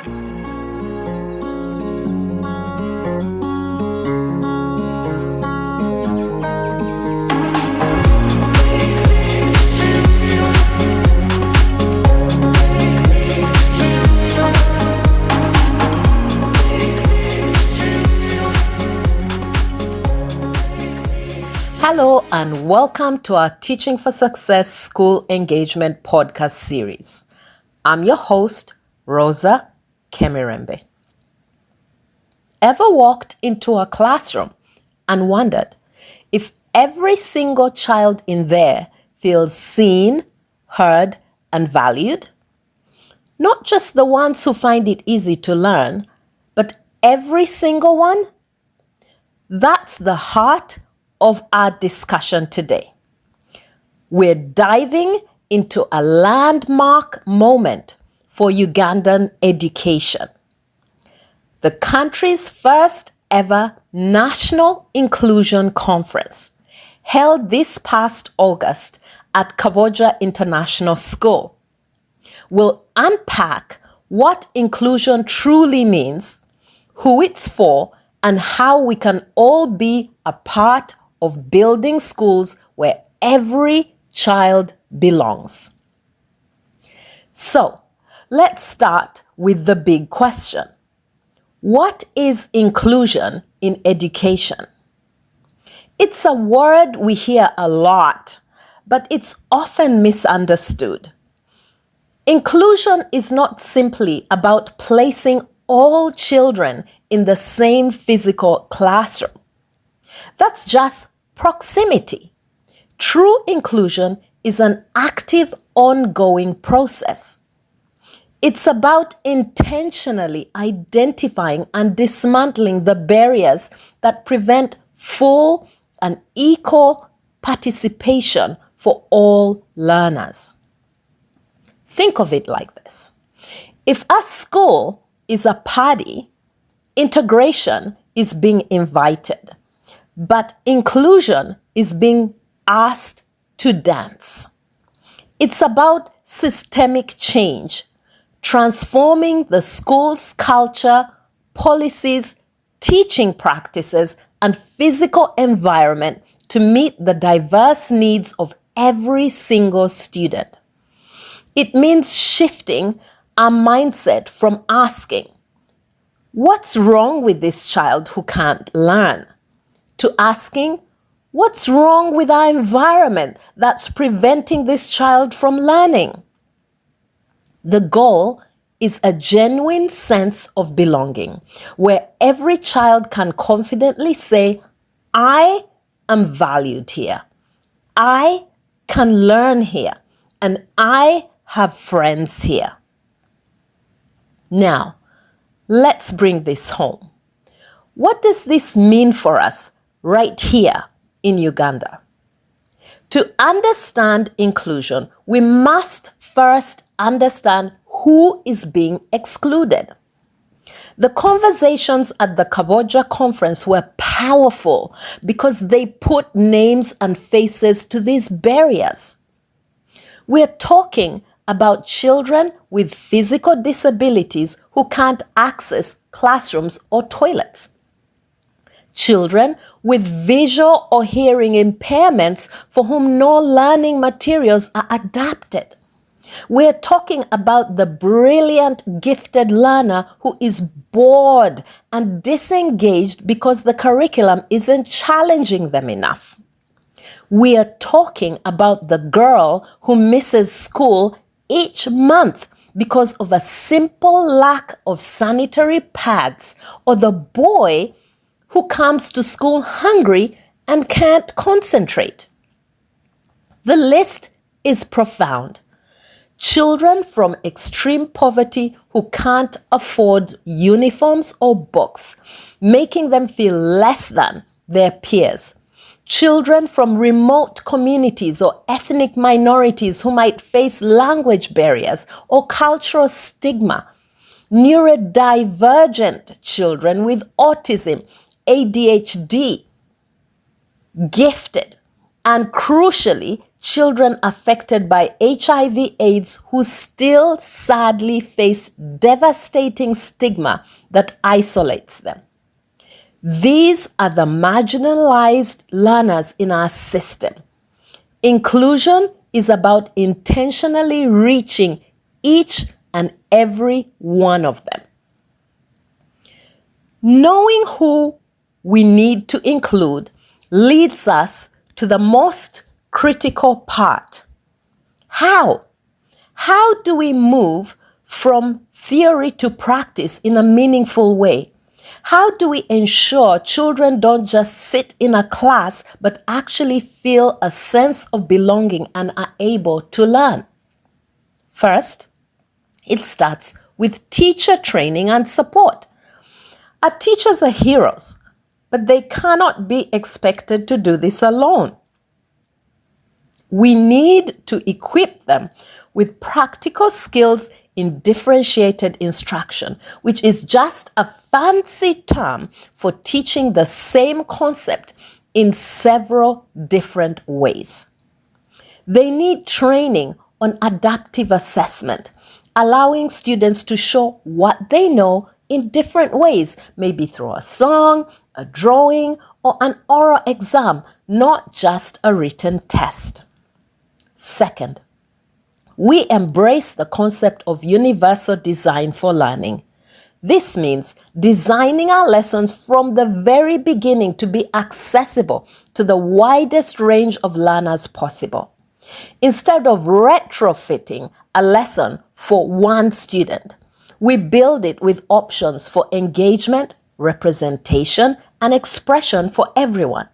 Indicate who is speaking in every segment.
Speaker 1: Hello and welcome to our Teaching for Success School Engagement podcast series. I'm your host, Rosa Kemirembe. Ever walked into a classroom and wondered if every single child in there feels seen, heard, and valued? Not just the ones who find it easy to learn, but every single one? That's the heart of our discussion today. We're diving into a landmark moment for Ugandan education. The country's first ever National Inclusion Conference, held this past August at Kabojja International School, will unpack what inclusion truly means, who it's for, and how we can all be a part of building schools where every child belongs. So, let's start with the big question. What is inclusion in education? It's a word we hear a lot, but it's often misunderstood. Inclusion is not simply about placing all children in the same physical classroom. That's just proximity. True inclusion is an active, ongoing process. It's about intentionally identifying and dismantling the barriers that prevent full and equal participation for all learners. Think of it like this. If a school is a party, integration is being invited, but inclusion is being asked to dance. It's about systemic change, transforming the school's culture, policies, teaching practices, and physical environment to meet the diverse needs of every single student. It means shifting our mindset from asking, "What's wrong with this child who can't learn?" to asking, "What's wrong with our environment that's preventing this child from learning?" The goal is a genuine sense of belonging, where every child can confidently say, "I am valued here. I can learn here, and I have friends here." Now, let's bring this home. What does this mean for us right here in Uganda? To understand inclusion, we must first understand who is being excluded. The conversations at the Kabojja conference were powerful because they put names and faces to these barriers. We're talking about children with physical disabilities who can't access classrooms or toilets. Children with visual or hearing impairments for whom no learning materials are adapted. We're talking about the brilliant, gifted learner who is bored and disengaged because the curriculum isn't challenging them enough. We are talking about the girl who misses school each month because of a simple lack of sanitary pads, or the boy who comes to school hungry and can't concentrate. The list is profound. Children from extreme poverty who can't afford uniforms or books, making them feel less than their peers. Children from remote communities or ethnic minorities who might face language barriers or cultural stigma. Neurodivergent children with autism, ADHD, gifted, and crucially, children affected by HIV/AIDS who still sadly face devastating stigma that isolates them. These are the marginalized learners in our system. Inclusion is about intentionally reaching each and every one of them. Knowing who we need to include leads us to the most critical part. How? How do we move from theory to practice in a meaningful way? How do we ensure children don't just sit in a class but actually feel a sense of belonging and are able to learn? First, it starts with teacher training and support. Our teachers are heroes, but they cannot be expected to do this alone. We need to equip them with practical skills in differentiated instruction, which is just a fancy term for teaching the same concept in several different ways. They need training on adaptive assessment, allowing students to show what they know in different ways, maybe through a song, a drawing, or an oral exam, not just a written test. Second, we embrace the concept of universal design for learning. This means designing our lessons from the very beginning to be accessible to the widest range of learners possible. Instead of retrofitting a lesson for one student, we build it with options for engagement, representation, and expression for everyone.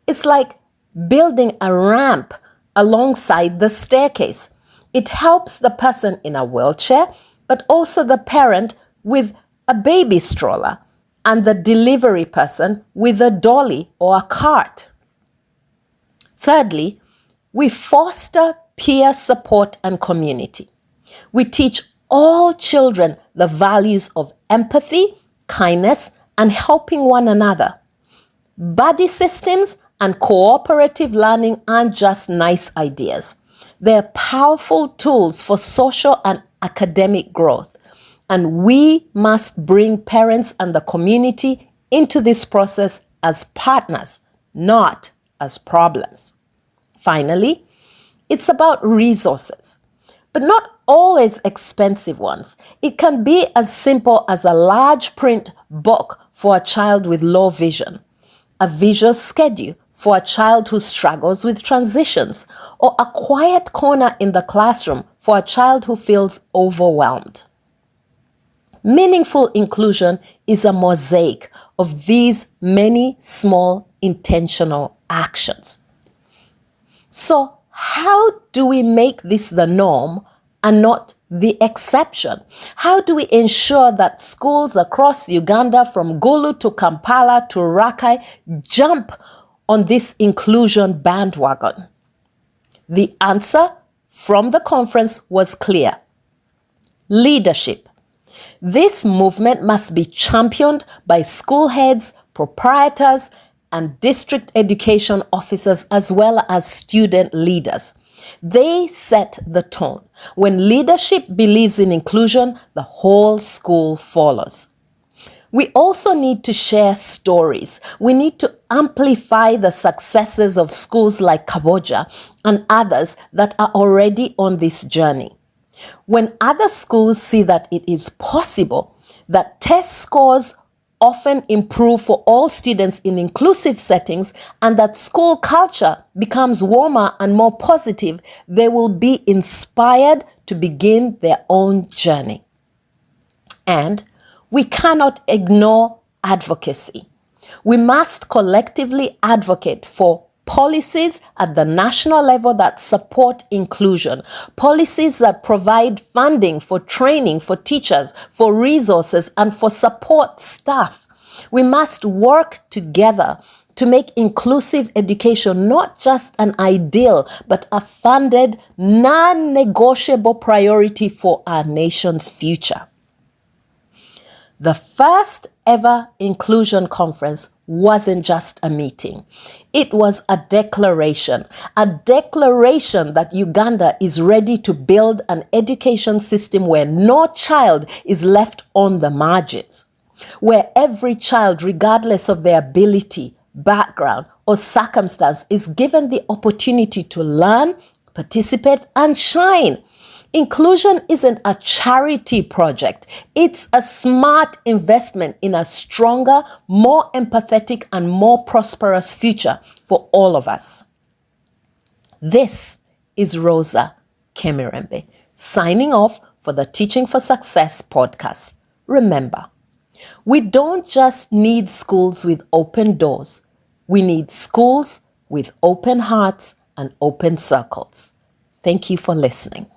Speaker 1: It's like building a ramp alongside the staircase. It helps the person in a wheelchair, but also the parent with a baby stroller and the delivery person with a dolly or a cart. Thirdly, we foster peer support and community. We teach all children the values of empathy, kindness, and helping one another. Buddy systems and cooperative learning aren't just nice ideas. They're powerful tools for social and academic growth. And we must bring parents and the community into this process as partners, not as problems. Finally, it's about resources, but not always expensive ones. It can be as simple as a large print book for a child with low vision, a visual schedule for a child who struggles with transitions, or a quiet corner in the classroom for a child who feels overwhelmed. Meaningful inclusion is a mosaic of these many small intentional actions. So, how do we make this the norm and not the exception? How do we ensure that schools across Uganda, from Gulu to Kampala to Rakai, jump on this inclusion bandwagon? The answer from the conference was clear. Leadership. This movement must be championed by school heads, proprietors, and district education officers, as well as student leaders. They set the tone. When leadership believes in inclusion, the whole school follows. We also need to share stories. We need to amplify the successes of schools like Kabojja and others that are already on this journey. When other schools see that it is possible, that test scores often improve for all students in inclusive settings, and that school culture becomes warmer and more positive, they will be inspired to begin their own journey. And we cannot ignore advocacy. We must collectively advocate for policies at the national level that support inclusion, policies that provide funding for training for teachers, for resources, and for support staff. We must work together to make inclusive education not just an ideal, but a funded, non-negotiable priority for our nation's future. The first ever inclusion conference wasn't just a meeting. It was a declaration that Uganda is ready to build an education system where no child is left on the margins, where every child, regardless of their ability, background, or circumstance, is given the opportunity to learn, participate, and shine. Inclusion isn't a charity project. It's a smart investment in a stronger, more empathetic, and more prosperous future for all of us. This is Rosa Kemirembe, signing off for the Teaching for Success podcast. Remember, we don't just need schools with open doors. We need schools with open hearts and open circles. Thank you for listening.